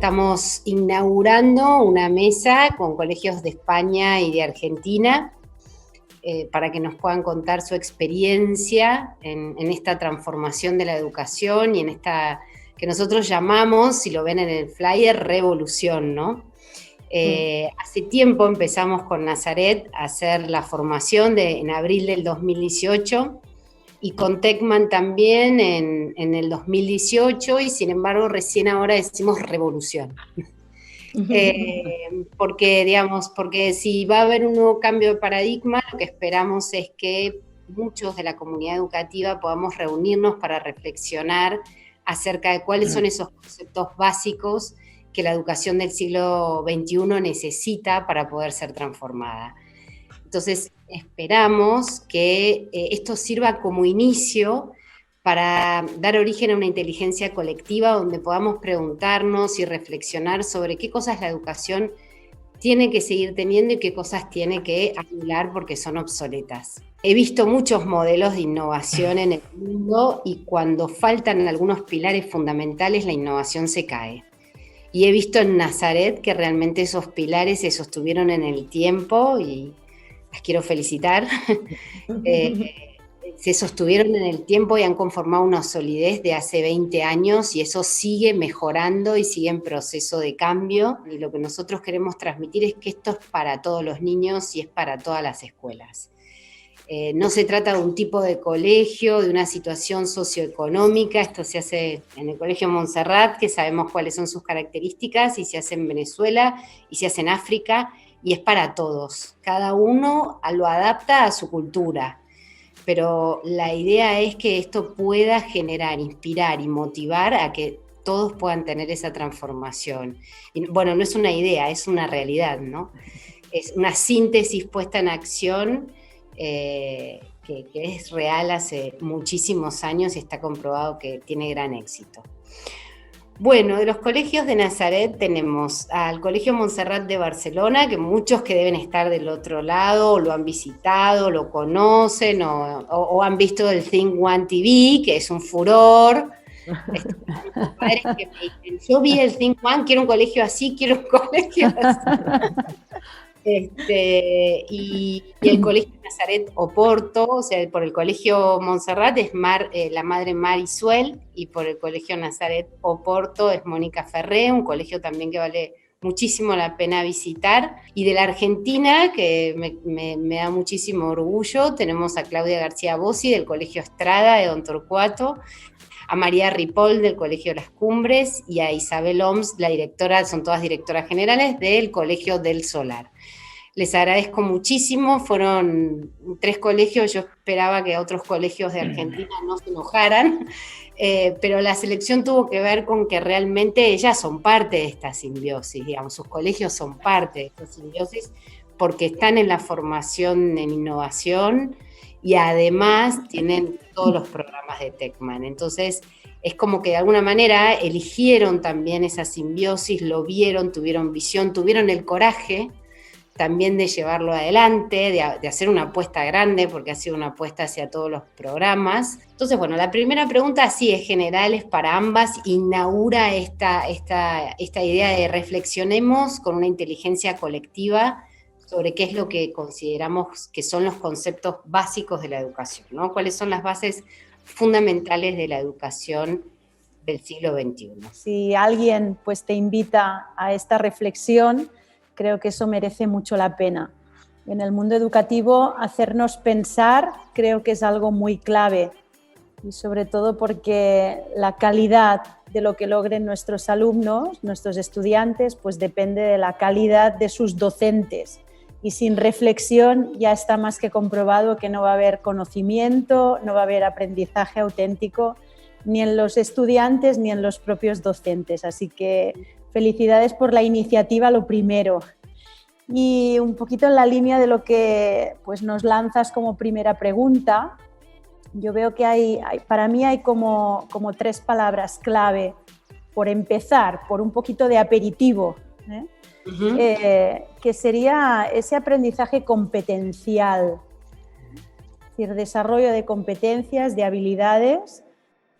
estamos inaugurando una mesa con colegios de España y de Argentina para que nos puedan contar su experiencia en esta transformación de la educación y en esta que nosotros llamamos, si lo ven en el flyer, revolución, ¿no? Hace tiempo empezamos con Nazaret a hacer la formación en abril del 2018 y con Techman también en el 2018 y sin embargo recién ahora decimos revolución. Porque si va a haber un nuevo cambio de paradigma, lo que esperamos es que muchos de la comunidad educativa podamos reunirnos para reflexionar acerca de cuáles son esos conceptos básicos que la educación del siglo XXI necesita para poder ser transformada. Entonces, esperamos que esto sirva como inicio para dar origen a una inteligencia colectiva donde podamos preguntarnos y reflexionar sobre qué cosas la educación tiene que seguir teniendo y qué cosas tiene que anular porque son obsoletas. He visto muchos modelos de innovación en el mundo y cuando faltan algunos pilares fundamentales, la innovación se cae. Y he visto en Nazaret que realmente esos pilares se sostuvieron en el tiempo y las quiero felicitar. Se sostuvieron en el tiempo y han conformado una solidez de hace 20 años y eso sigue mejorando y sigue en proceso de cambio. Y lo que nosotros queremos transmitir es que esto es para todos los niños y es para todas las escuelas. No se trata de un tipo de colegio, de una situación socioeconómica. Esto se hace en el Colegio Montserrat, que sabemos cuáles son sus características, y se hace en Venezuela, y se hace en África, y es para todos. Cada uno lo adapta a su cultura. Pero la idea es que esto pueda generar, inspirar y motivar a que todos puedan tener esa transformación. Y, bueno, no es una idea, es una realidad, ¿no? Es una síntesis puesta en acción que es real hace muchísimos años y está comprobado que tiene gran éxito. Bueno, de los colegios de Nazaret tenemos al Colegio Montserrat de Barcelona, que muchos que deben estar del otro lado, lo han visitado, lo conocen, o han visto el Think One TV, que es un furor. Padres que me dicen, yo vi el Think One, quiero un colegio así, quiero un colegio así. Y el Colegio Nazaret Oporto, o sea, por el Colegio Montserrat es la madre Mari Suel, y por el Colegio Nazaret Oporto es Mónica Ferré, un colegio también que vale muchísimo la pena visitar. Y de la Argentina, que me da muchísimo orgullo, tenemos a Claudia García Bossi del Colegio Estrada de Don Torcuato, a María Ripoll del Colegio Las Cumbres y a Isabel Oms, la directora, son todas directoras generales del Colegio del Solar. Les agradezco muchísimo, fueron 3 colegios, yo esperaba que otros colegios de Argentina no se enojaran, pero la selección tuvo que ver con que realmente ellas son parte de esta simbiosis, digamos, sus colegios son parte de esta simbiosis porque están en la formación en innovación y además tienen todos los programas de Techman. Entonces, es como que de alguna manera eligieron también esa simbiosis, lo vieron, tuvieron visión, tuvieron el coraje también de llevarlo adelante, de hacer una apuesta grande, porque ha sido una apuesta hacia todos los programas. Entonces, bueno, la primera pregunta sí es general, es para ambas, inaugura esta idea de reflexionemos con una inteligencia colectiva sobre qué es lo que consideramos que son los conceptos básicos de la educación, ¿no? ¿Cuáles son las bases fundamentales de la educación del siglo XXI? Si alguien pues, te invita a esta reflexión, creo que eso merece mucho la pena. En el mundo educativo, hacernos pensar creo que es algo muy clave y sobre todo porque la calidad de lo que logren nuestros alumnos, nuestros estudiantes, pues depende de la calidad de sus docentes. Y sin reflexión ya está más que comprobado que no va a haber conocimiento, no va a haber aprendizaje auténtico ni en los estudiantes ni en los propios docentes. Así que felicidades por la iniciativa, lo primero. Y un poquito en la línea de lo que pues, nos lanzas como primera pregunta, yo veo que para mí hay como 3 palabras clave por empezar, por un poquito de aperitivo, Uh-huh. Que sería ese aprendizaje competencial, es decir, desarrollo de competencias, de habilidades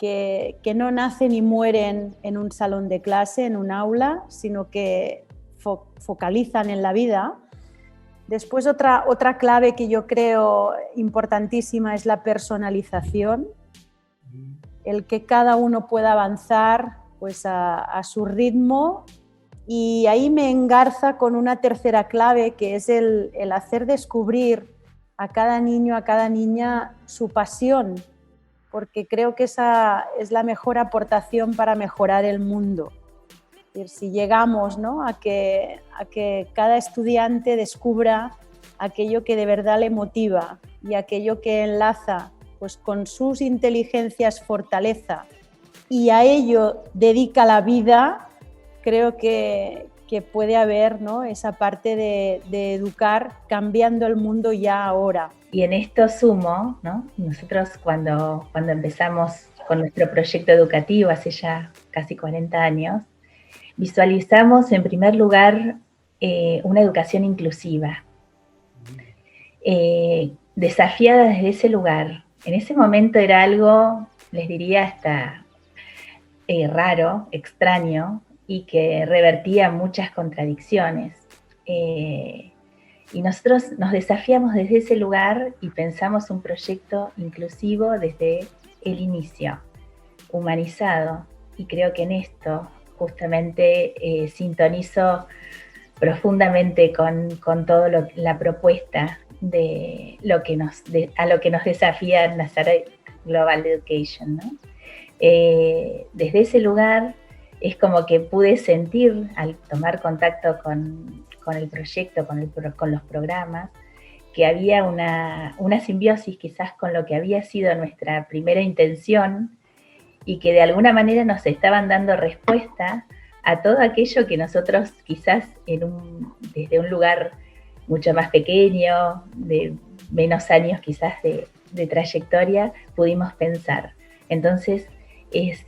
que no nacen y mueren en un salón de clase, en un aula, sino que focalizan en la vida. Después otra clave que yo creo importantísima es la personalización, el que cada uno pueda avanzar pues, a su ritmo, y ahí me engarza con una tercera clave, que es el hacer descubrir a cada niño, a cada niña su pasión, porque creo que esa es la mejor aportación para mejorar el mundo. Es decir, si llegamos, ¿no?, a que cada estudiante descubra aquello que de verdad le motiva y aquello que enlaza pues, con sus inteligencias fortaleza y a ello dedica la vida, creo que puede haber, ¿no?, esa parte de educar cambiando el mundo ya ahora. Y en esto sumo, ¿no?, nosotros cuando empezamos con nuestro proyecto educativo hace ya casi 40 años, visualizamos en primer lugar una educación inclusiva, desafiada desde ese lugar. En ese momento era algo, les diría, hasta raro, extraño, y que revertía muchas contradicciones. Y nosotros nos desafiamos desde ese lugar y pensamos un proyecto inclusivo desde el inicio, humanizado, y creo que en esto justamente sintonizo profundamente con todo la propuesta de a lo que nos desafía Nazareth Global Education, ¿no? Desde ese lugar es como que pude sentir, al tomar contacto con el proyecto, con los programas, que había una simbiosis quizás con lo que había sido nuestra primera intención, y que de alguna manera nos estaban dando respuesta a todo aquello que nosotros quizás desde un lugar mucho más pequeño, de menos años quizás de trayectoria, pudimos pensar. Entonces es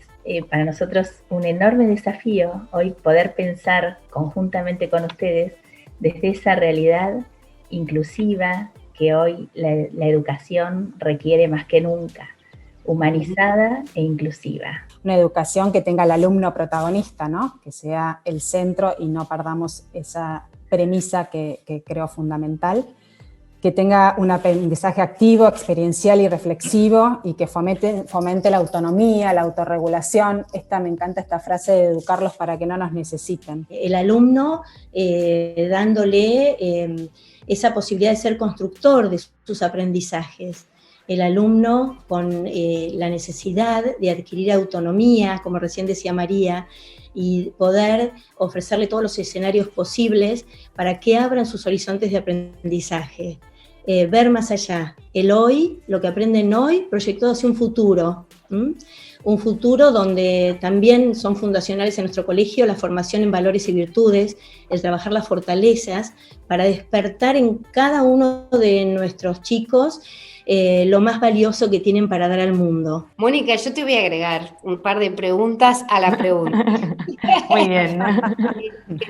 para nosotros un enorme desafío hoy poder pensar conjuntamente con ustedes desde esa realidad inclusiva que hoy la educación requiere más que nunca, humanizada e inclusiva. Una educación que tenga al alumno protagonista, ¿no?, que sea el centro y no perdamos esa premisa que creo fundamental, que tenga un aprendizaje activo, experiencial y reflexivo, y que fomente la autonomía, la autorregulación. Me encanta esta frase de educarlos para que no nos necesiten. El alumno dándole esa posibilidad de ser constructor de sus aprendizajes. El alumno con la necesidad de adquirir autonomía, como recién decía María, y poder ofrecerle todos los escenarios posibles para que abran sus horizontes de aprendizaje. Ver más allá, el hoy, lo que aprenden hoy, proyectado hacia un futuro. Un futuro donde también son fundacionales en nuestro colegio la formación en valores y virtudes, el trabajar las fortalezas para despertar en cada uno de nuestros chicos lo más valioso que tienen para dar al mundo. Mónica, yo te voy a agregar un par de preguntas a la pregunta. Muy bien.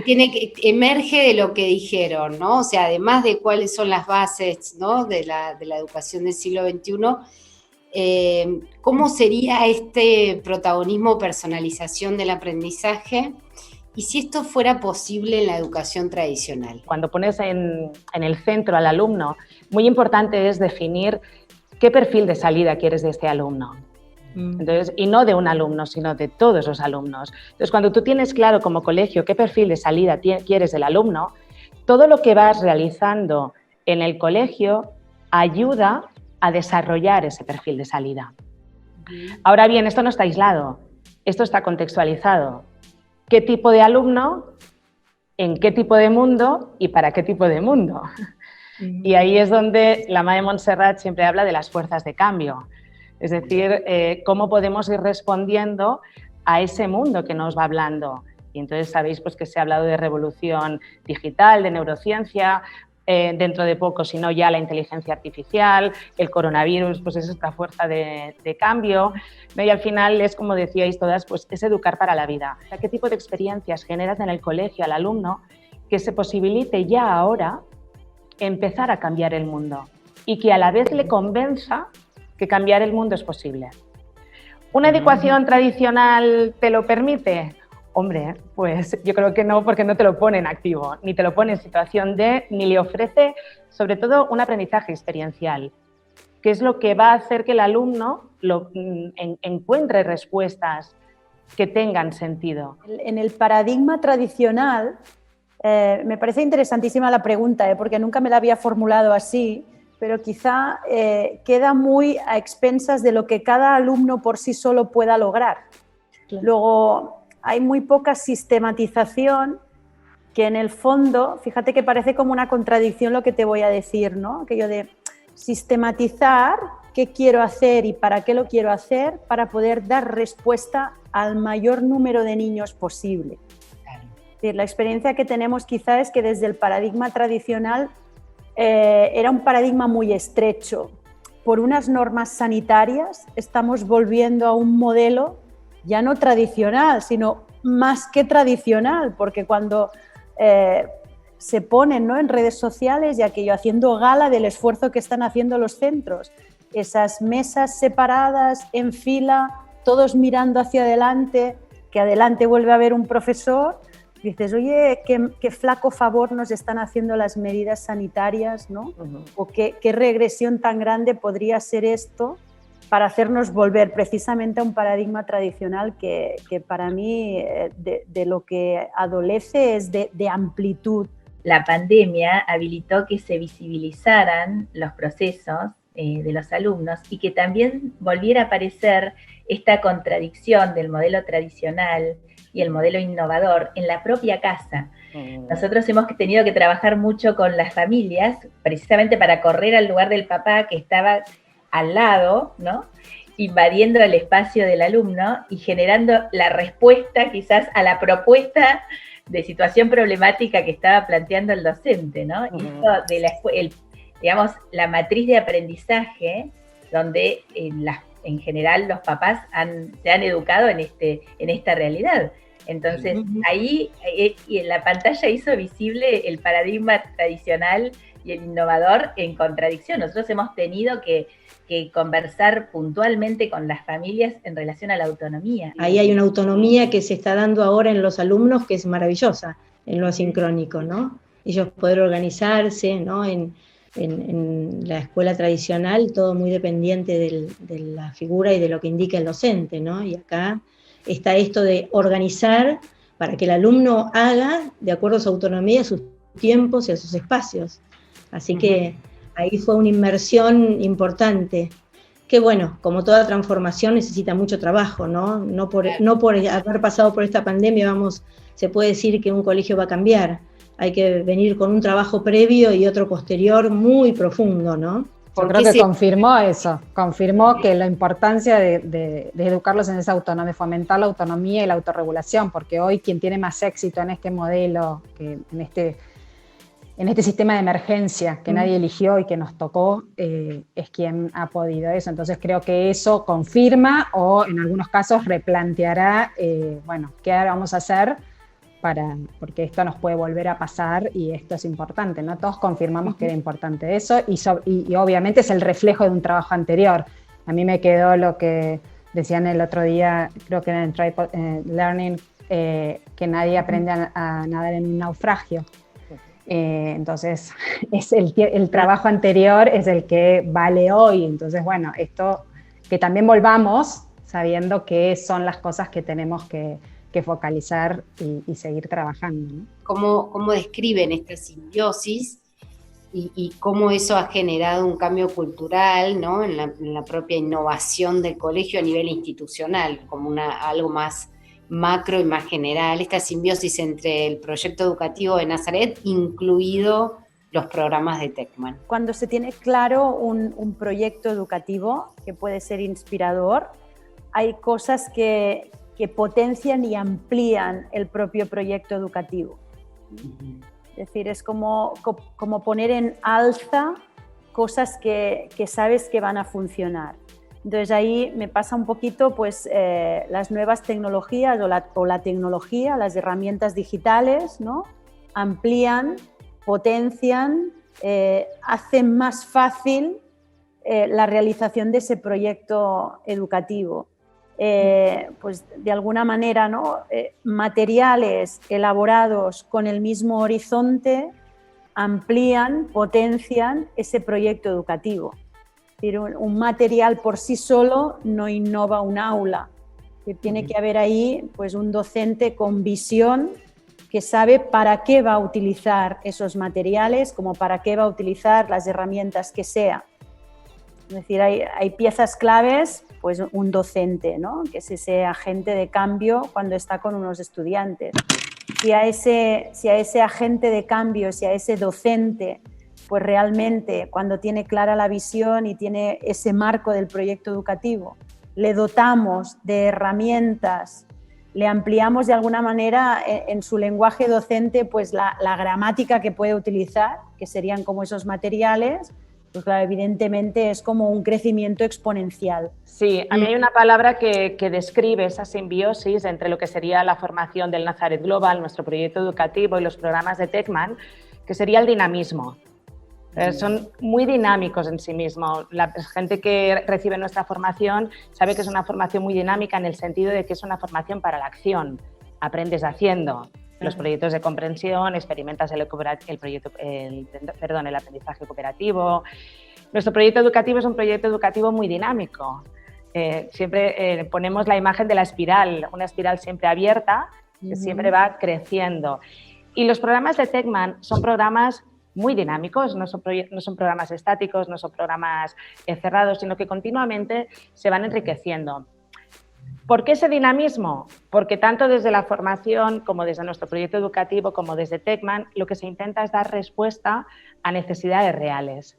Que emerge de lo que dijeron, ¿no? O sea, además de cuáles son las bases, ¿no?, de la educación del siglo XXI, ¿cómo sería este protagonismo, personalización del aprendizaje? Y si esto fuera posible en la educación tradicional. Cuando pones en el centro al alumno, muy importante es definir qué perfil de salida quieres de este alumno. Entonces, y no de un alumno, sino de todos los alumnos. Entonces, cuando tú tienes claro como colegio qué perfil de salida quieres del alumno, todo lo que vas realizando en el colegio ayuda a desarrollar ese perfil de salida. Ahora bien, esto no está aislado, esto está contextualizado. ¿Qué tipo de alumno, en qué tipo de mundo y para qué tipo de mundo? Y ahí es donde la Madre Montserrat siempre habla de las fuerzas de cambio. Es decir, cómo podemos ir respondiendo a ese mundo que nos va hablando. Y entonces sabéis pues, que se ha hablado de revolución digital, de neurociencia, dentro de poco, si no ya la inteligencia artificial, el coronavirus, pues es esta fuerza de cambio, ¿no? Y al final es, como decíais todas, pues es educar para la vida. O sea, ¿qué tipo de experiencias generas en el colegio al alumno que se posibilite ya ahora empezar a cambiar el mundo y que a la vez le convenza que cambiar el mundo es posible? ¿Una adecuación tradicional te lo permite? Hombre, pues yo creo que no, porque no te lo pone en activo, ni te lo pone en situación de, ni le ofrece, sobre todo, un aprendizaje experiencial, que es lo que va a hacer que el alumno encuentre respuestas que tengan sentido. En el paradigma tradicional, me parece interesantísima la pregunta, porque nunca me la había formulado así, pero quizá queda muy a expensas de lo que cada alumno por sí solo pueda lograr. Claro. Luego, hay muy poca sistematización que en el fondo, fíjate que parece como una contradicción lo que te voy a decir, ¿no? Aquello de sistematizar qué quiero hacer y para qué lo quiero hacer para poder dar respuesta al mayor número de niños posible. Es decir, la experiencia que tenemos quizá es que desde el paradigma tradicional era un paradigma muy estrecho. Por unas normas sanitarias estamos volviendo a un modelo ya no tradicional, sino más que tradicional, porque cuando se ponen, ¿no?, en redes sociales y aquello haciendo gala del esfuerzo que están haciendo los centros, esas mesas separadas en fila, todos mirando hacia adelante, que adelante vuelve a haber un profesor, dices, oye, qué flaco favor nos están haciendo las medidas sanitarias, ¿no? O qué regresión tan grande podría ser esto para hacernos volver precisamente a un paradigma tradicional que para mí de lo que adolece es de amplitud. La pandemia habilitó que se visibilizaran los procesos de los alumnos y que también volviera a aparecer esta contradicción del modelo tradicional y el modelo innovador en la propia casa. Nosotros hemos tenido que trabajar mucho con las familias, precisamente para correr al lugar del papá que estaba al lado, ¿no?, invadiendo el espacio del alumno y generando la respuesta quizás a la propuesta de situación problemática que estaba planteando el docente, ¿no? Y esto de digamos, la matriz de aprendizaje, donde en general los papás se han educado en esta realidad. Entonces, ahí y en la pantalla hizo visible el paradigma tradicional y el innovador en contradicción. Nosotros hemos tenido que conversar puntualmente con las familias en relación a la autonomía. Ahí hay una autonomía que se está dando ahora en los alumnos que es maravillosa, en lo asincrónico, ¿no? Ellos poder organizarse, ¿no? En la escuela tradicional, todo muy dependiente de la figura y de lo que indica el docente, ¿no? Y acá está esto de organizar para que el alumno haga de acuerdo a su autonomía, a sus tiempos y a sus espacios. Así que ahí fue una inmersión importante, que bueno, como toda transformación necesita mucho trabajo, ¿no? No por haber pasado por esta pandemia, se puede decir que un colegio va a cambiar. Hay que venir con un trabajo previo y otro posterior muy profundo, ¿no? Yo creo que confirmó eso, confirmó que la importancia de educarlos en esa autonomía, de fomentar la autonomía y la autorregulación, porque hoy quien tiene más éxito en este modelo, que en este sistema de emergencia que nadie eligió y que nos tocó, es quien ha podido eso. Entonces creo que eso confirma o en algunos casos replanteará, qué vamos a hacer porque esto nos puede volver a pasar y esto es importante, ¿no? Todos confirmamos que era importante eso y obviamente es el reflejo de un trabajo anterior. A mí me quedó lo que decían el otro día, creo que en Tripod Learning, que nadie aprende a nadar en un naufragio. Entonces es el trabajo anterior es el que vale hoy. Entonces, bueno, esto que también volvamos sabiendo qué son las cosas que tenemos que focalizar y seguir trabajando, ¿no? ¿Cómo describen esta simbiosis y cómo eso ha generado un cambio cultural, ¿no?, en la propia innovación del colegio a nivel institucional, como algo más macro y más general, esta simbiosis entre el proyecto educativo de Nazaret, incluido los programas de Tecman? Cuando se tiene claro un proyecto educativo que puede ser inspirador, hay cosas que potencian y amplían el propio proyecto educativo. Es decir, es como poner en alza cosas que sabes que van a funcionar. Entonces ahí me pasa un poquito pues, las nuevas tecnologías o la tecnología, las herramientas digitales, ¿no?, amplían, potencian, hacen más fácil la realización de ese proyecto educativo. pues de alguna manera, ¿no? Materiales elaborados con el mismo horizonte amplían, potencian ese proyecto educativo. Es decir, un material por sí solo no innova un aula. Tiene que haber ahí pues, un docente con visión que sabe para qué va a utilizar esos materiales, como para qué va a utilizar las herramientas que sea. Es decir, hay piezas claves, pues un docente, ¿no? Que es ese agente de cambio cuando está con unos estudiantes. Si a ese agente de cambio, si a ese docente, pues realmente cuando tiene clara la visión y tiene ese marco del proyecto educativo, le dotamos de herramientas, le ampliamos de alguna manera en su lenguaje docente pues la gramática que puede utilizar, que serían como esos materiales, pues claro, evidentemente es como un crecimiento exponencial. Sí, a mí hay una palabra que describe esa simbiosis entre lo que sería la formación del Nazaret Global, nuestro proyecto educativo, y los programas de Techman, que sería el dinamismo. Son muy dinámicos en sí mismos. La gente que recibe nuestra formación sabe que es una formación muy dinámica en el sentido de que es una formación para la acción. Aprendes haciendo. Los proyectos de comprensión, experimentas el aprendizaje cooperativo. Nuestro proyecto educativo es un proyecto educativo muy dinámico. Siempre ponemos la imagen de la espiral, una espiral siempre abierta que siempre va creciendo. Y los programas de Techman son programas muy dinámicos, no son programas estáticos, no son programas cerrados, sino que continuamente se van enriqueciendo. ¿Por qué ese dinamismo? Porque tanto desde la formación como desde nuestro proyecto educativo como desde Techman, lo que se intenta es dar respuesta a necesidades reales.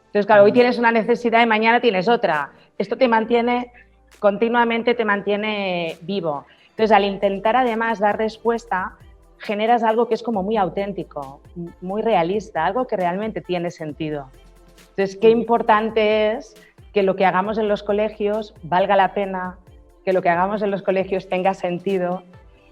Entonces, claro, hoy tienes una necesidad y mañana tienes otra. Esto te mantiene, continuamente te mantiene vivo. Entonces, al intentar además dar respuesta, generas algo que es como muy auténtico, muy realista, algo que realmente tiene sentido. Entonces, qué importante es que lo que hagamos en los colegios valga la pena, que lo que hagamos en los colegios tenga sentido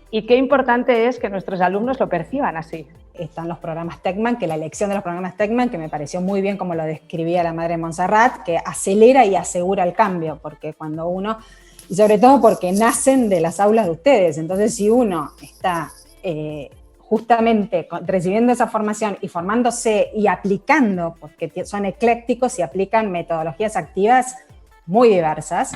y qué importante es que nuestros alumnos lo perciban así. Están los programas Techman, que la elección de los programas Techman, que me pareció muy bien como lo describía la madre Montserrat, que acelera y asegura el cambio, porque cuando uno, y sobre todo porque nacen de las aulas de ustedes, entonces si uno está justamente recibiendo esa formación y formándose y aplicando, porque son eclécticos y aplican metodologías activas muy diversas,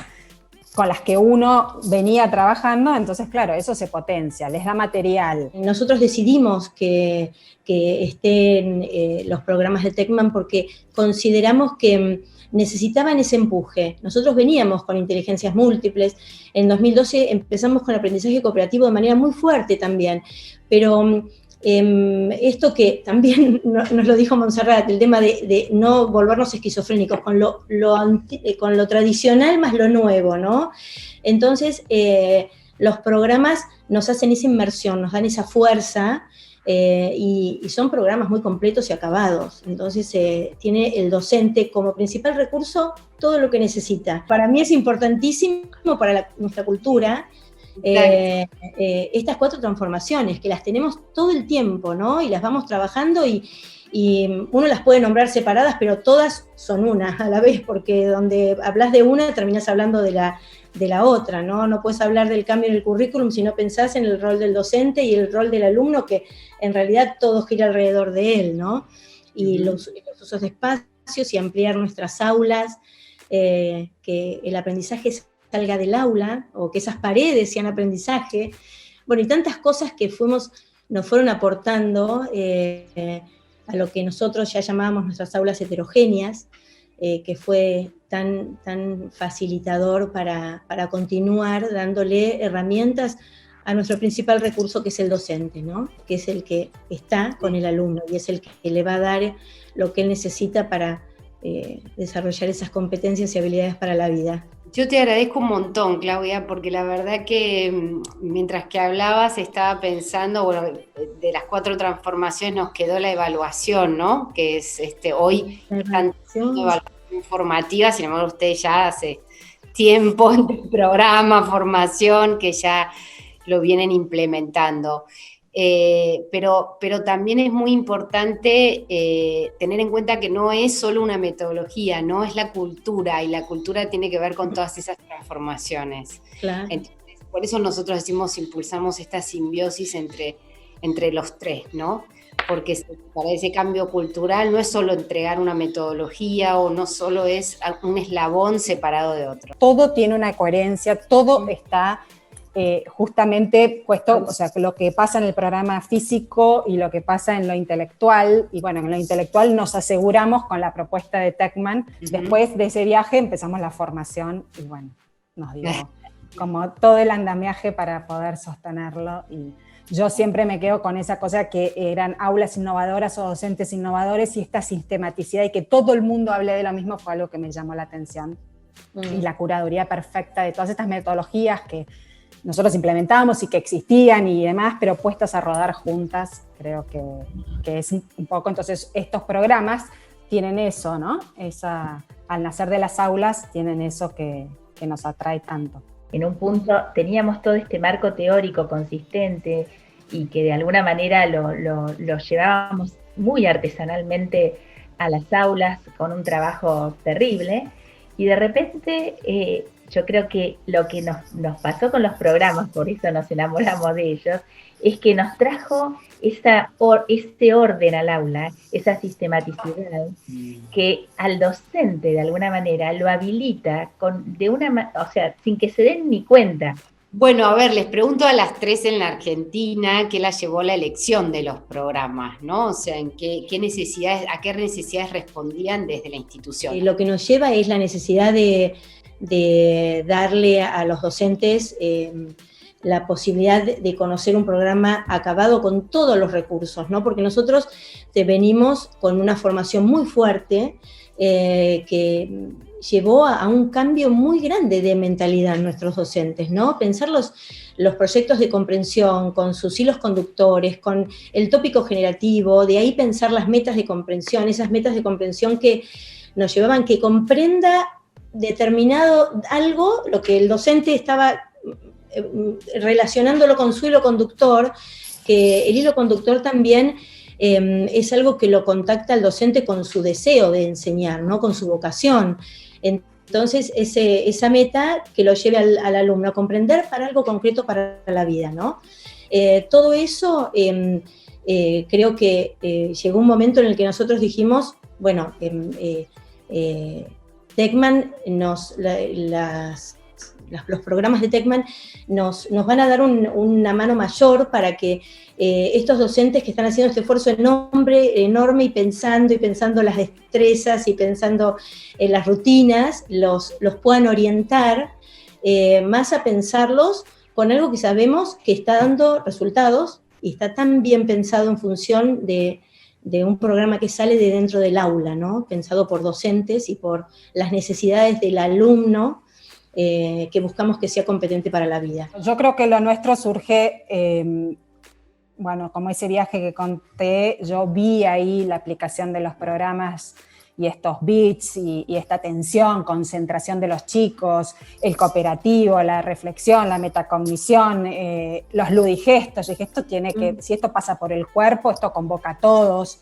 con las que uno venía trabajando, entonces claro, eso se potencia, les da material. Nosotros decidimos que estén los programas de Techman porque consideramos que necesitaban ese empuje. Nosotros veníamos con inteligencias múltiples, en 2012 empezamos con aprendizaje cooperativo de manera muy fuerte también, pero esto que también nos lo dijo Montserrat, el tema de no volvernos esquizofrénicos con lo tradicional más lo nuevo, ¿no? Entonces, los programas nos hacen esa inmersión, nos dan esa fuerza, y son programas muy completos y acabados. Entonces, tiene el docente como principal recurso todo lo que necesita. Para mí es importantísimo para nuestra cultura, estas 4 transformaciones, que las tenemos todo el tiempo, ¿no? Y las vamos trabajando y uno las puede nombrar separadas, pero todas son una a la vez, porque donde hablas de una, terminás hablando de la otra, ¿no? No puedes hablar del cambio en el currículum si no pensás en el rol del docente y el rol del alumno, que en realidad todo gira alrededor de él, ¿no? Y los usos de espacios y ampliar nuestras aulas, que el aprendizaje salga del aula, o que esas paredes sean aprendizaje, bueno, y tantas cosas que nos fueron aportando a lo que nosotros ya llamábamos nuestras aulas heterogéneas, que fue tan facilitador para continuar dándole herramientas a nuestro principal recurso, que es el docente, ¿no? Que es el que está con el alumno y es el que le va a dar lo que él necesita para desarrollar esas competencias y habilidades para la vida. Yo te agradezco un montón, Claudia, porque la verdad que mientras que hablabas estaba pensando, bueno, de las 4 transformaciones nos quedó la evaluación, ¿no? Que es hoy están haciendo evaluación formativa, sin embargo ustedes ya hace tiempo en el programa, formación, que ya lo vienen implementando. Pero también es muy importante tener en cuenta que no es solo una metodología, no es la cultura, y la cultura tiene que ver con todas esas transformaciones. Claro. Entonces, por eso nosotros impulsamos esta simbiosis entre los tres, ¿no? Porque para ese cambio cultural no es solo entregar una metodología o no solo es un eslabón separado de otro. Todo tiene una coherencia, todo está justamente puesto, o sea, lo que pasa en el programa físico y lo que pasa en lo intelectual, y bueno, en lo intelectual nos aseguramos con la propuesta de Techman. Después de ese viaje empezamos la formación y bueno, nos dio como todo el andamiaje para poder sostenerlo, y yo siempre me quedo con esa cosa que eran aulas innovadoras o docentes innovadores, y esta sistematicidad y que todo el mundo hable de lo mismo fue algo que me llamó la atención. Y la curaduría perfecta de todas estas metodologías que nosotros implementábamos y que existían y demás, pero puestas a rodar juntas, creo que es un poco. Entonces estos programas tienen eso, ¿no? Al nacer de las aulas tienen eso que nos atrae tanto. En un punto teníamos todo este marco teórico consistente y que de alguna manera lo llevábamos muy artesanalmente a las aulas con un trabajo terrible, y de repente yo creo que lo que nos pasó con los programas, por eso nos enamoramos de ellos, es que nos trajo ese orden al aula, esa sistematicidad, que al docente de alguna manera lo habilita sin que se den ni cuenta. Bueno, a ver, les pregunto a las tres en la Argentina qué las llevó la elección de los programas, ¿no? O sea, a qué necesidades respondían desde la institución. Lo que nos lleva es la necesidad de darle a los docentes la posibilidad de conocer un programa acabado con todos los recursos, ¿no? Porque nosotros venimos con una formación muy fuerte que llevó a un cambio muy grande de mentalidad en nuestros docentes, ¿no? Pensar los proyectos de comprensión con sus hilos conductores, con el tópico generativo, de ahí pensar las metas de comprensión, esas metas de comprensión que nos llevaban que comprenda determinado algo, lo que el docente estaba relacionándolo con su hilo conductor, que el hilo conductor también es algo que lo contacta al docente con su deseo de enseñar, ¿no? Con su vocación. Entonces, esa meta que lo lleve al alumno a comprender para algo concreto para la vida, ¿no? Todo eso, creo que llegó un momento en el que nosotros dijimos, bueno, Techman los programas de Techman nos van a dar una mano mayor para que estos docentes que están haciendo este esfuerzo enorme y pensando las destrezas y pensando en las rutinas, los puedan orientar más a pensarlos con algo que sabemos que está dando resultados y está tan bien pensado en función de un programa que sale de dentro del aula, ¿no? Pensado por docentes y por las necesidades del alumno, que buscamos que sea competente para la vida. Yo creo que lo nuestro surge, bueno, como ese viaje que conté, yo vi ahí la aplicación de los programas y estos beats y esta atención, concentración de los chicos, el cooperativo, la reflexión, la metacognición, los ludigestos. Y que esto tiene que, si esto pasa por el cuerpo, esto convoca a todos.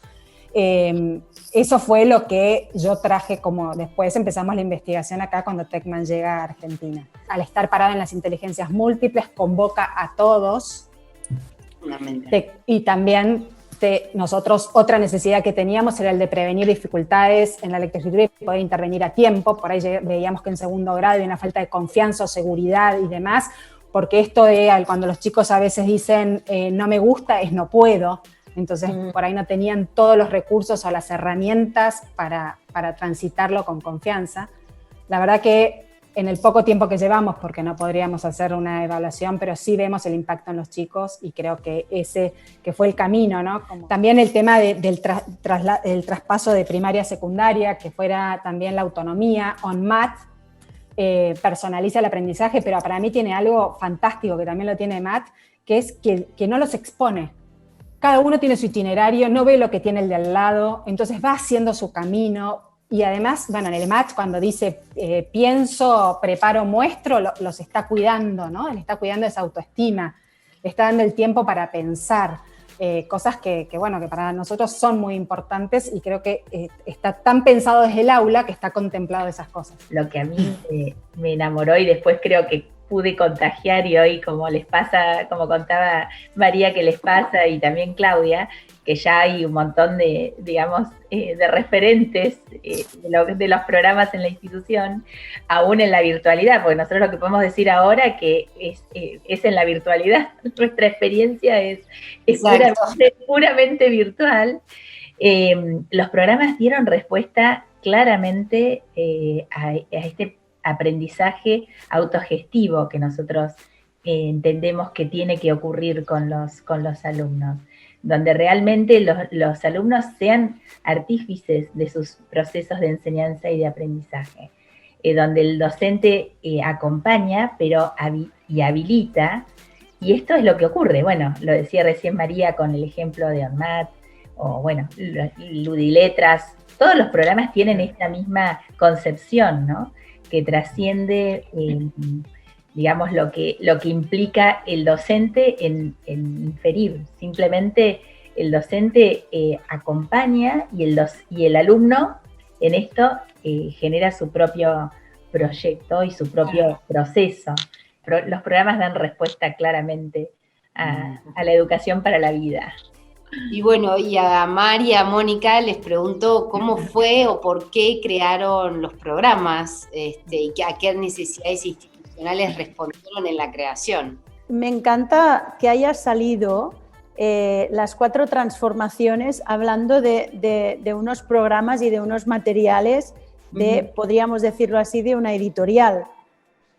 Eso fue lo que yo traje, como después empezamos la investigación acá cuando Techman llega a Argentina. Al estar parado en las inteligencias múltiples, convoca a todos. Y también nosotros, otra necesidad que teníamos era el de prevenir dificultades en la lectoescritura y poder intervenir a tiempo. Por ahí veíamos que en segundo grado había una falta de confianza o seguridad y demás, porque esto de cuando los chicos a veces dicen no me gusta, es no puedo. Entonces, por ahí no tenían todos los recursos o las herramientas para transitarlo con confianza. La verdad que en el poco tiempo que llevamos, porque no podríamos hacer una evaluación, pero sí vemos el impacto en los chicos y creo que ese que fue el camino, ¿no? También el tema del traspaso de primaria a secundaria, que fuera también la autonomía, OnMath, personaliza el aprendizaje, pero para mí tiene algo fantástico que también lo tiene Math, que es que no los expone. Cada uno tiene su itinerario, no ve lo que tiene el de al lado, entonces va haciendo su camino. Y además, bueno, en el match cuando dice pienso, preparo, muestro, los está cuidando, ¿no? Le está cuidando esa autoestima. está dando el tiempo para pensar cosas que para nosotros son muy importantes, y creo que está tan pensado desde el aula que está contemplado esas cosas. Lo que a mí me enamoró, y después creo que pude contagiar, y hoy como les pasa, como contaba María que les pasa, y también Claudia, que ya hay un montón de, digamos, de referentes de los programas en la institución, aún en la virtualidad, porque nosotros lo que podemos decir ahora que es en la virtualidad, nuestra experiencia es puramente virtual. Los programas dieron respuesta claramente a este aprendizaje autogestivo que nosotros entendemos que tiene que ocurrir con los alumnos, donde realmente los alumnos sean artífices de sus procesos de enseñanza y de aprendizaje, donde el docente acompaña y habilita, y esto es lo que ocurre. Bueno, lo decía recién María con el ejemplo de OnMat, o bueno, Ludiletras, todos los programas tienen esta misma concepción, ¿no?, que trasciende, digamos, lo que implica el docente en inferir. Simplemente el docente acompaña, y el alumno en esto genera su propio proyecto y su propio proceso. Los programas dan respuesta claramente a la educación para la vida. Y bueno, y a Mari y a Mónica les pregunto cómo fue o por qué crearon los programas, y a qué necesidades institucionales respondieron en la creación. Me encanta que haya salido las 4 transformaciones hablando de unos programas y de unos materiales podríamos decirlo así, de una editorial.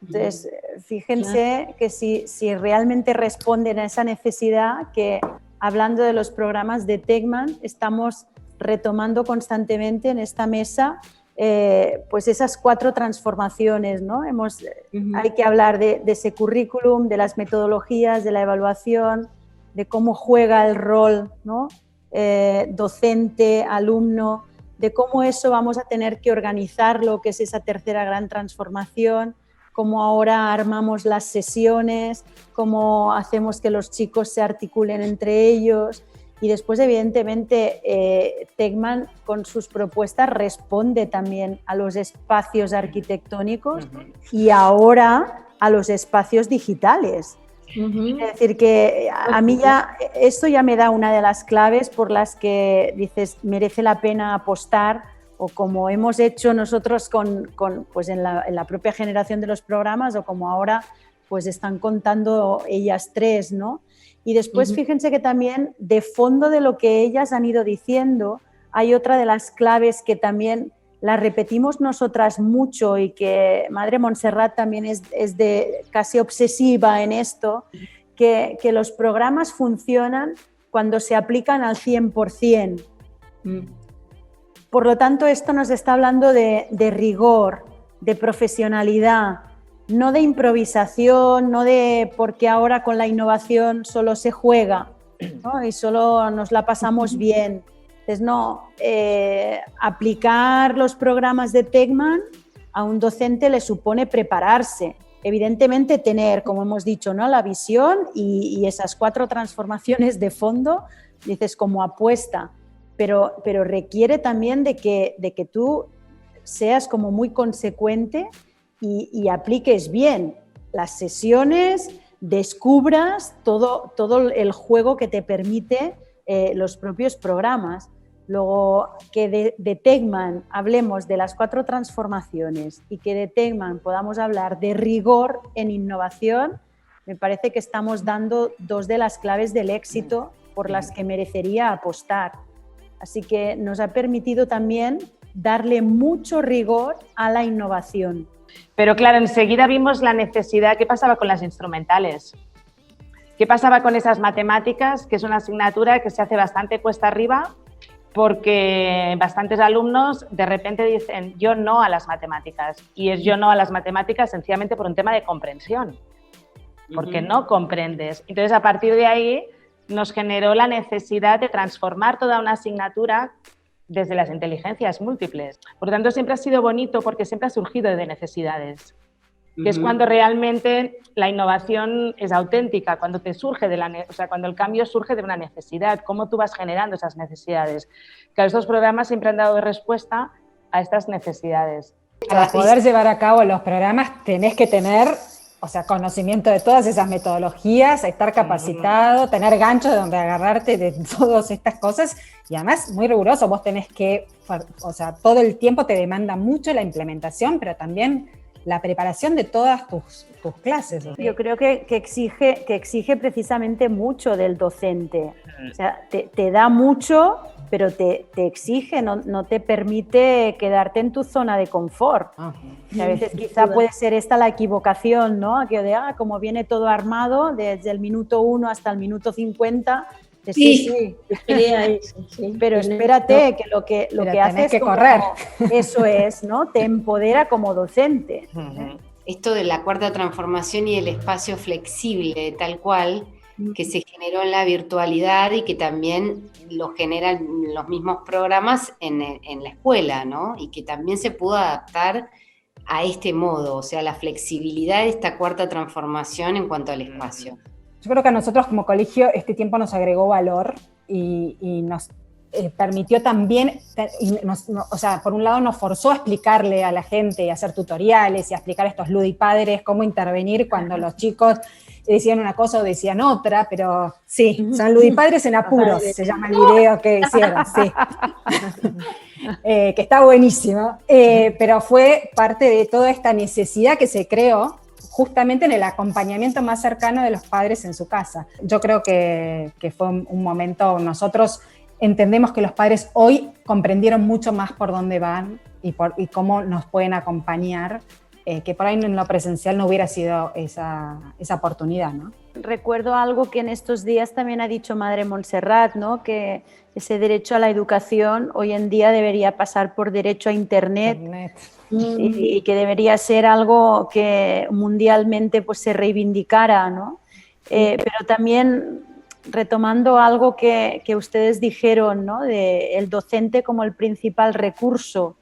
Entonces, fíjense que si realmente responden a esa necesidad, que hablando de los programas de Tekman, estamos retomando constantemente en esta mesa pues esas 4 transformaciones, ¿no? Hay que hablar de ese currículum, de las metodologías, de la evaluación, de cómo juega el rol, ¿no? Docente, alumno, de cómo eso vamos a tener que organizarlo, que es esa tercera gran transformación, cómo ahora armamos las sesiones, cómo hacemos que los chicos se articulen entre ellos. Y después, evidentemente, Tekman con sus propuestas responde también a los espacios arquitectónicos y ahora a los espacios digitales. Es decir, que a mí esto ya me da una de las claves por las que dices merece la pena apostar, o como hemos hecho nosotros pues en la propia generación de los programas, o como ahora pues están contando ellas 3, ¿no? Y después fíjense que también de fondo de lo que ellas han ido diciendo hay otra de las claves que también la repetimos nosotras mucho, y que Madre Montserrat también es casi obsesiva en esto, que los programas funcionan cuando se aplican al 100%. Por lo tanto, esto nos está hablando de rigor, de profesionalidad, no de improvisación, no de porque ahora con la innovación solo se juega, ¿no? Y solo nos la pasamos bien. Entonces, no, aplicar los programas de Tekman a un docente le supone prepararse. Evidentemente tener, como hemos dicho, ¿no?, la visión y esas 4 transformaciones de fondo, dices, como apuesta, pero requiere también de que tú seas como muy consecuente y apliques bien las sesiones, descubras todo el juego que te permite los propios programas. Luego, que de Tekman hablemos de las 4 transformaciones y que de Tekman podamos hablar de rigor en innovación, me parece que estamos dando 2 de las claves del éxito por las que merecería apostar. Así que nos ha permitido también darle mucho rigor a la innovación. Pero claro, enseguida vimos la necesidad. ¿Qué pasaba con las instrumentales? ¿Qué pasaba con esas matemáticas, que es una asignatura que se hace bastante cuesta arriba, porque bastantes alumnos de repente dicen yo no a las matemáticas? Y es yo no a las matemáticas sencillamente por un tema de comprensión, porque no comprendes. Entonces, a partir de ahí nos generó la necesidad de transformar toda una asignatura desde las inteligencias múltiples. Por lo tanto, siempre ha sido bonito porque siempre ha surgido de necesidades. que es cuando realmente la innovación es auténtica, cuando te surge cuando el cambio surge de una necesidad, cómo tú vas generando esas necesidades. Que estos programas siempre han dado respuesta a estas necesidades. Para poder llevar a cabo los programas tenés que tener, o sea, conocimiento de todas esas metodologías, estar capacitado, tener ganchos de donde agarrarte de todas estas cosas y además muy riguroso, vos tenés que, o sea, todo el tiempo te demanda mucho la implementación, pero también la preparación de todas tus clases. Yo creo que exige precisamente mucho del docente. O sea, te da mucho, pero te exige, no te permite quedarte en tu zona de confort. Y a veces quizá puede ser esta la equivocación, ¿no? Aquello de, como viene todo armado, desde el minuto 1 hasta el minuto 50, sí. Pero espérate, que lo que haces que correr. Eso es, ¿no? Te empodera como docente. Esto de la cuarta transformación y el espacio flexible, tal cual, que se generó en la virtualidad y que también lo generan los mismos programas en la escuela, ¿no? Y que también se pudo adaptar a este modo, o sea, la flexibilidad de esta cuarta transformación en cuanto al espacio. Yo creo que a nosotros como colegio este tiempo nos agregó valor y nos permitió también, o sea, por un lado nos forzó a explicarle a la gente y a hacer tutoriales y a explicar a estos ludipadres cómo intervenir cuando los chicos decían una cosa o decían otra, pero sí, son ludipadres en apuros, se llama el video que hicieron, sí. Que está buenísimo, pero fue parte de toda esta necesidad que se creó justamente en el acompañamiento más cercano de los padres en su casa. Yo creo que fue un momento, nosotros entendemos que los padres hoy comprendieron mucho más por dónde van y cómo nos pueden acompañar, que por ahí en lo presencial no hubiera sido esa oportunidad, ¿no? Recuerdo algo que en estos días también ha dicho Madre Montserrat, ¿no? Que ese derecho a la educación hoy en día debería pasar por derecho a Internet. Y que debería ser algo que mundialmente pues, se reivindicara, ¿no? Pero también retomando algo que ustedes dijeron, ¿no? De el docente como el principal recurso.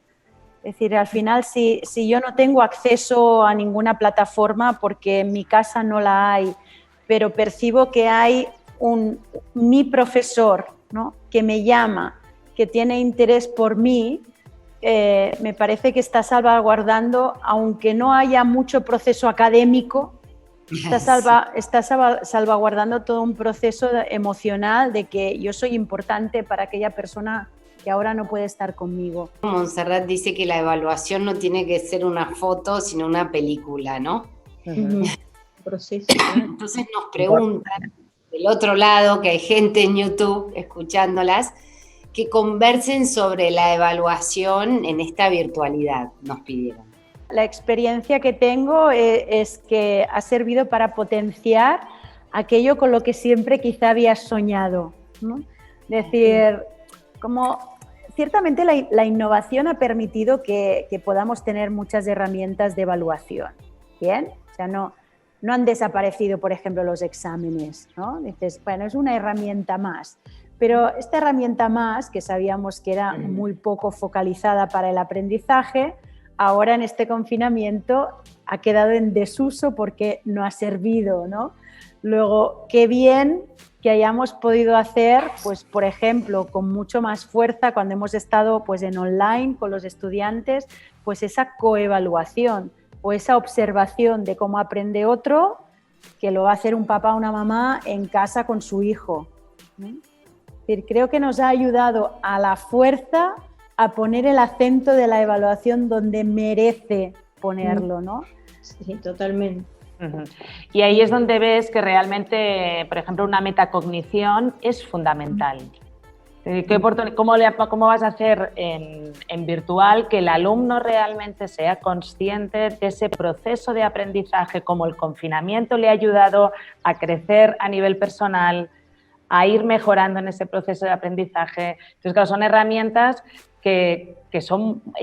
Es decir, al final, si yo no tengo acceso a ninguna plataforma porque en mi casa no la hay, pero percibo que hay mi profesor, ¿no? Que me llama, que tiene interés por mí, me parece que está salvaguardando, aunque no haya mucho proceso académico, está salvaguardando todo un proceso emocional de que yo soy importante para aquella persona que ahora no puede estar conmigo. Montserrat dice que la evaluación no tiene que ser una foto, sino una película, ¿no? Proceso. Entonces nos preguntan del otro lado, que hay gente en YouTube escuchándolas, que conversen sobre la evaluación en esta virtualidad, nos pidieron. La experiencia que tengo es que ha servido para potenciar aquello con lo que siempre quizá había soñado, ¿no? Es decir, como ciertamente la innovación ha permitido que podamos tener muchas herramientas de evaluación, ¿bien? O sea, no han desaparecido, por ejemplo, los exámenes, ¿no? Dices, bueno, es una herramienta más. Pero esta herramienta más, que sabíamos que era muy poco focalizada para el aprendizaje, ahora en este confinamiento ha quedado en desuso porque no ha servido, ¿no? Luego, qué bien que hayamos podido hacer, pues, por ejemplo, con mucho más fuerza cuando hemos estado pues, en online con los estudiantes, pues esa coevaluación o esa observación de cómo aprende otro, que lo va a hacer un papá o una mamá en casa con su hijo, ¿no? Es decir, creo que nos ha ayudado a la fuerza a poner el acento de la evaluación donde merece ponerlo, ¿no? Sí, totalmente. Y ahí es donde ves que realmente, por ejemplo, una metacognición es fundamental. ¿Cómo vas a hacer en virtual que el alumno realmente sea consciente de ese proceso de aprendizaje, cómo el confinamiento le ha ayudado a crecer a nivel personal, a ir mejorando en ese proceso de aprendizaje? Entonces, claro, son herramientas que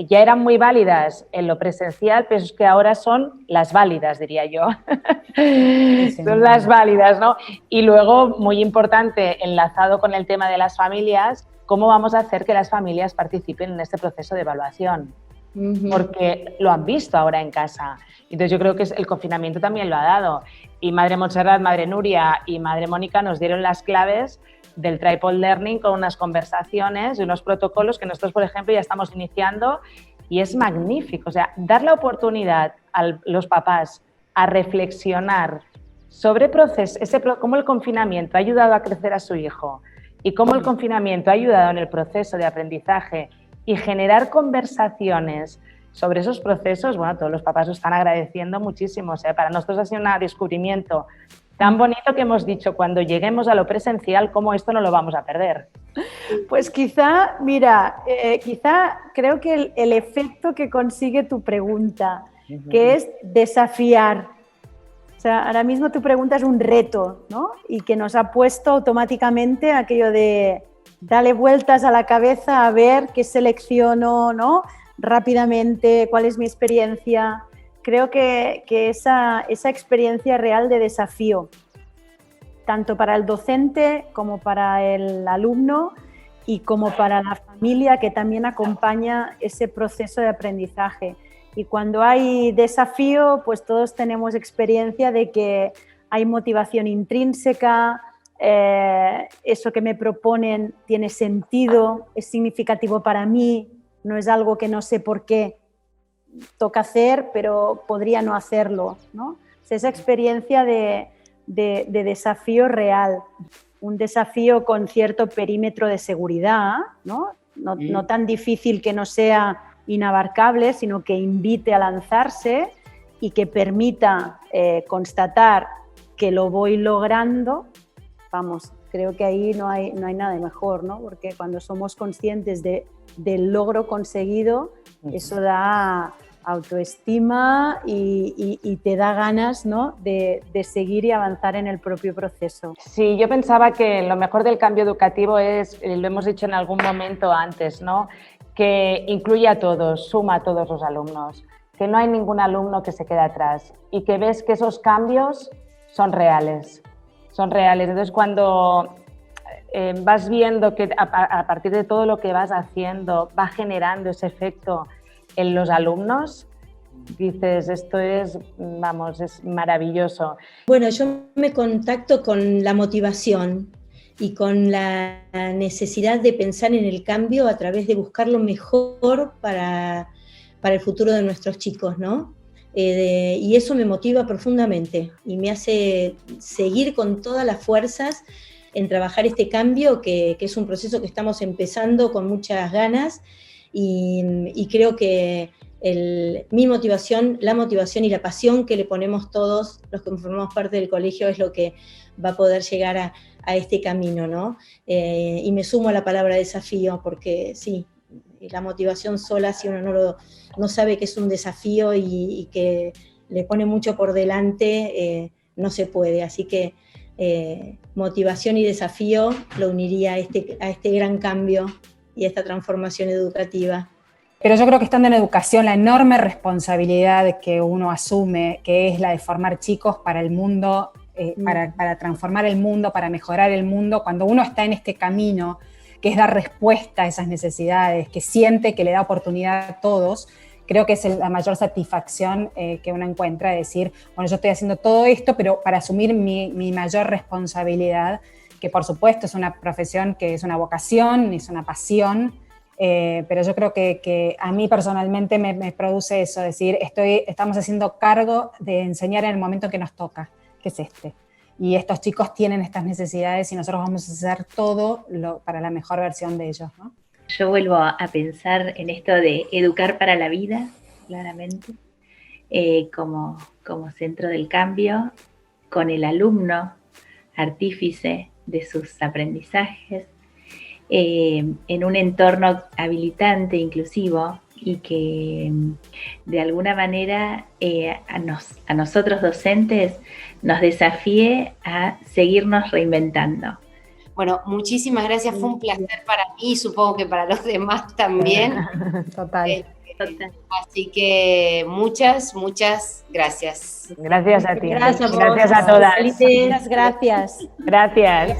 ya eran muy válidas en lo presencial, pero es que ahora son las válidas, diría yo. Son las válidas, ¿no? Y luego, muy importante, enlazado con el tema de las familias, ¿cómo vamos a hacer que las familias participen en este proceso de evaluación? porque lo han visto ahora en casa. Entonces yo creo que el confinamiento también lo ha dado. Y Madre Montserrat, Madre Nuria y Madre Mónica nos dieron las claves del Tripod Learning con unas conversaciones y unos protocolos que nosotros, por ejemplo, ya estamos iniciando y es magnífico. O sea, dar la oportunidad a los papás a reflexionar sobre cómo el confinamiento ha ayudado a crecer a su hijo y cómo el confinamiento ha ayudado en el proceso de aprendizaje y generar conversaciones sobre esos procesos. Bueno, todos los papás lo están agradeciendo muchísimo. O sea, para nosotros ha sido un descubrimiento tan bonito que hemos dicho, cuando lleguemos a lo presencial, cómo esto no lo vamos a perder. Pues quizá, mira, quizá creo que el efecto que consigue tu pregunta, que es desafiar. O sea, ahora mismo tu pregunta es un reto, ¿no? Y que nos ha puesto automáticamente aquello de darle vueltas a la cabeza a ver qué selecciono, ¿no? Rápidamente, cuál es mi experiencia. Creo que esa experiencia real de desafío, tanto para el docente como para el alumno y como para la familia que también acompaña ese proceso de aprendizaje. Y cuando hay desafío, pues todos tenemos experiencia de que hay motivación intrínseca, eso que me proponen tiene sentido, es significativo para mí, no es algo que no sé por qué toca hacer, pero podría no hacerlo, ¿no? Es esa experiencia de desafío real, un desafío con cierto perímetro de seguridad, ¿no? No tan difícil que no sea inabarcable, sino que invite a lanzarse y que permita constatar que lo voy logrando. Vamos, creo que ahí no hay nada de mejor, ¿no? Porque cuando somos conscientes del logro conseguido, eso da autoestima y te da ganas, ¿no? de seguir y avanzar en el propio proceso. Sí, yo pensaba que lo mejor del cambio educativo es, lo hemos dicho en algún momento antes, ¿no? Que incluye a todos, suma a todos los alumnos, que no hay ningún alumno que se quede atrás y que ves que esos cambios son reales. Entonces, cuando vas viendo que a partir de todo lo que vas haciendo va generando ese efecto en los alumnos, dices, esto es maravilloso. Bueno, yo me contacto con la motivación y con la necesidad de pensar en el cambio a través de buscar lo mejor para el futuro de nuestros chicos, ¿no? Y eso me motiva profundamente y me hace seguir con todas las fuerzas en trabajar este cambio, que es un proceso que estamos empezando con muchas ganas y creo que mi motivación, la motivación y la pasión que le ponemos todos los que formamos parte del colegio es lo que va a poder llegar a este camino, ¿no? Y me sumo a la palabra desafío, porque sí, la motivación sola, si uno no sabe que es un desafío y que le pone mucho por delante, no se puede. Así que motivación y desafío lo uniría a este gran cambio y a esta transformación educativa. Pero yo creo que estando en educación, la enorme responsabilidad que uno asume, que es la de formar chicos para el mundo, para transformar el mundo, para mejorar el mundo, cuando uno está en este camino, que es dar respuesta a esas necesidades, que siente que le da oportunidad a todos, creo que es la mayor satisfacción que uno encuentra, de decir, bueno, yo estoy haciendo todo esto, pero para asumir mi mayor responsabilidad, que por supuesto es una profesión que es una vocación, es una pasión, pero yo creo que a mí personalmente me produce eso, decir, estamos haciendo cargo de enseñar en el momento que nos toca, que es este. Y estos chicos tienen estas necesidades y nosotros vamos a hacer todo para la mejor versión de ellos, ¿no? Yo vuelvo a pensar en esto de educar para la vida, claramente, como centro del cambio, con el alumno, artífice de sus aprendizajes, en un entorno habilitante, inclusivo, y que de alguna manera a nosotros docentes nos desafíe a seguirnos reinventando. Bueno, muchísimas gracias, fue un placer para mí, supongo que para los demás también. Total. Así que muchas gracias. Gracias a ti. Gracias a todas. Muchas gracias. Gracias.